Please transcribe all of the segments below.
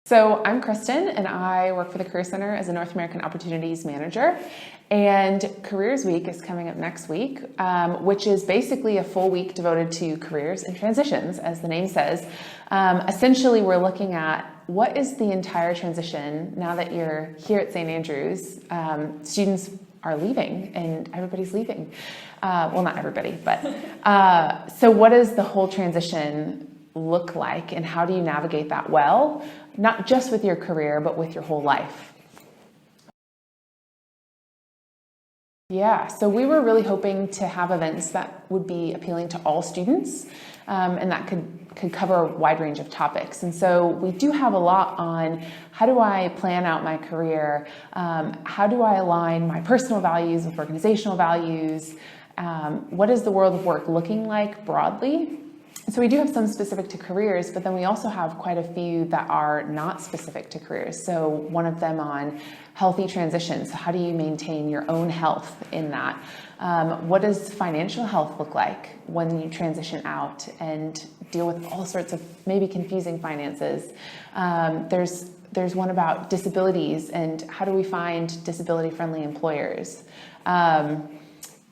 So I'm Kristen, and I work for the Career Center as a North American Opportunities Manager. And Careers Week is coming up next week, which is basically a full week devoted to careers and transitions, as the name says. Essentially, we're looking at what is the entire transition now that you're here at St. Andrews. Students are leaving, and everybody's leaving. Well, not everybody, but so what does the whole transition look like, and how do you navigate that well, not just with your career, but with your whole life? Yeah, so we were really hoping to have events that would be appealing to all students, and that could cover a wide range of topics. And so we do have a lot on how do I plan out my career, how do I align my personal values with organizational values, what is the world of work looking like broadly? So we do have some specific to careers, but then we also have quite a few that are not specific to careers. So one of them on healthy transitions. How do you maintain your own health in that? What does financial health look like when you transition out and deal with all sorts of maybe confusing finances? There's one about disabilities and how do we find disability-friendly employers?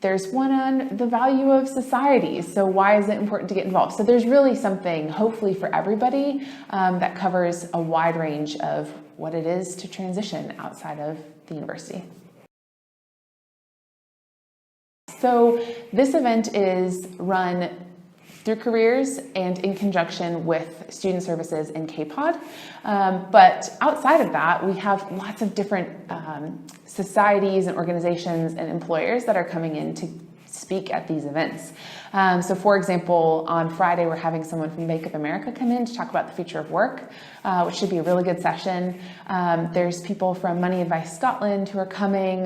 There's one on the value of society. So why is it important to get involved? So there's really something, hopefully for everybody, that covers a wide range of what it is to transition outside of the university. So this event is run through Careers and in conjunction with Student Services and KPOD. But outside of that, we have lots of different societies and organizations and employers that are coming in to speak at these events. So for example, on Friday, we're having someone from Bank of America come in to talk about the future of work, which should be a really good session. There's people from Money Advice Scotland who are coming,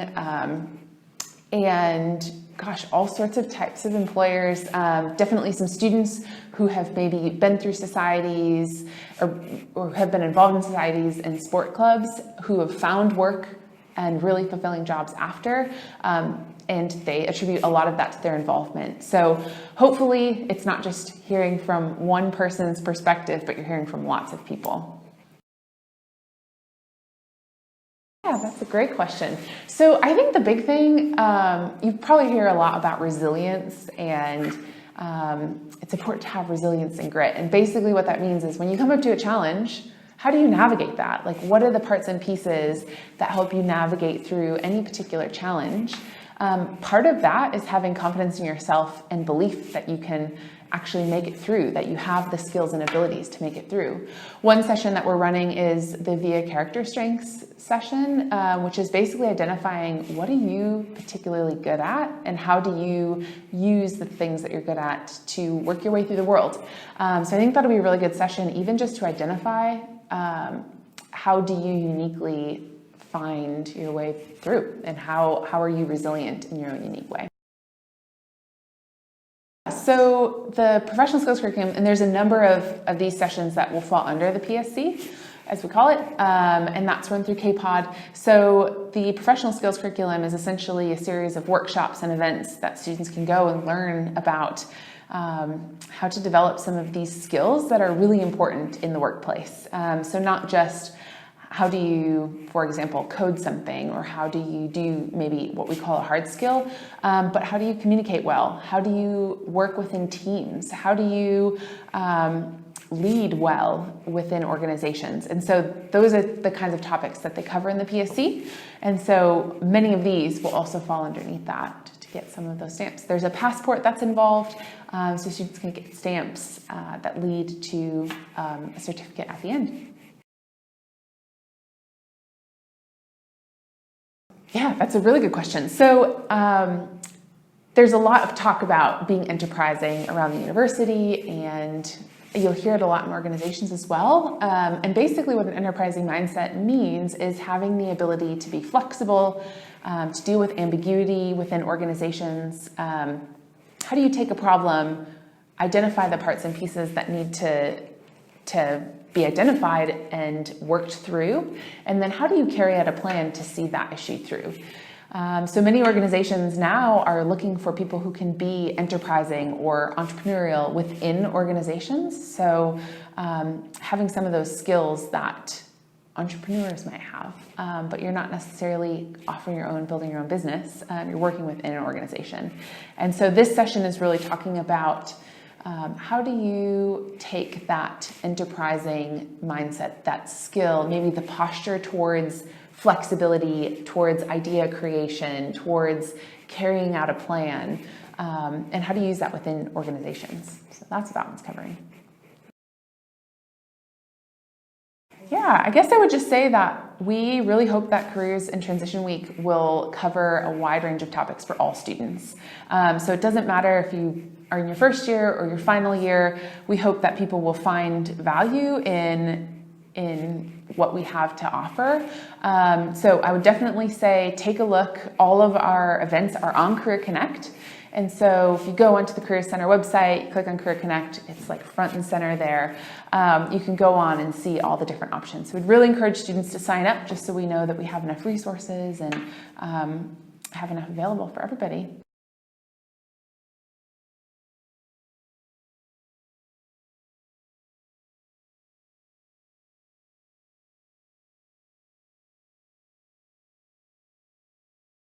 and gosh, all sorts of types of employers, definitely some students who have maybe been through societies or have been involved in societies and sport clubs who have found work and really fulfilling jobs after, and they attribute a lot of that to their involvement. So hopefully it's not just hearing from one person's perspective, but you're hearing from lots of people. Yeah, that's a great question. So I think the big thing, you probably hear a lot about resilience, and it's important to have resilience and grit. And basically what that means is when you come up to a challenge, how do you navigate that? Like, what are the parts and pieces that help you navigate through any particular challenge? Part of that is having confidence in yourself and belief that you can actually make it through, that you have the skills and abilities to make it through. One session that we're running is the VIA Character Strengths session, which is basically identifying what are you particularly good at and how do you use the things that you're good at to work your way through the world. So I think that'll be a really good session, even just to identify how do you uniquely find your way through, and how are you resilient in your own unique way. So the professional skills curriculum, and there's a number of these sessions that will fall under the PSC, as we call it, and that's run through KPOD. So the professional skills curriculum is essentially a series of workshops and events that students can go and learn about how to develop some of these skills that are really important in the workplace. So not just how do you, for example, code something, or how do you do maybe what we call a hard skill, but how do you communicate well? How do you work within teams? How do you lead well within organizations? And so those are the kinds of topics that they cover in the PSC. And so many of these will also fall underneath that to get some of those stamps. There's a passport that's involved, so students can get stamps that lead to a certificate at the end. Yeah, that's a really good question. So there's a lot of talk about being enterprising around the university, and you'll hear it a lot in organizations as well. And basically what an enterprising mindset means is having the ability to be flexible, to deal with ambiguity within organizations. How do you take a problem, identify the parts and pieces that need to be identified and worked through, and then how do you carry out a plan to see that issue through? So many organizations now are looking for people who can be enterprising or entrepreneurial within organizations. So having some of those skills that entrepreneurs might have, but you're not necessarily offering your own, building your own business. You're working within an organization. And so this session is really talking about how do you take that enterprising mindset, that skill, maybe the posture towards flexibility, towards idea creation, towards carrying out a plan, and how to use that within organizations. So that's what that one's covering. Yeah, I guess I would just say that we really hope that Careers in Transition Week will cover a wide range of topics for all students. So it doesn't matter if you are in your first year or your final year. We hope that people will find value in what we have to offer. So I would definitely say take a look. All of our events are on Career Connect. And so if you go onto the Career Center website, click on Career Connect, it's like front and center there. You can go on and see all the different options. So we'd really encourage students to sign up just so we know that we have enough resources and have enough available for everybody.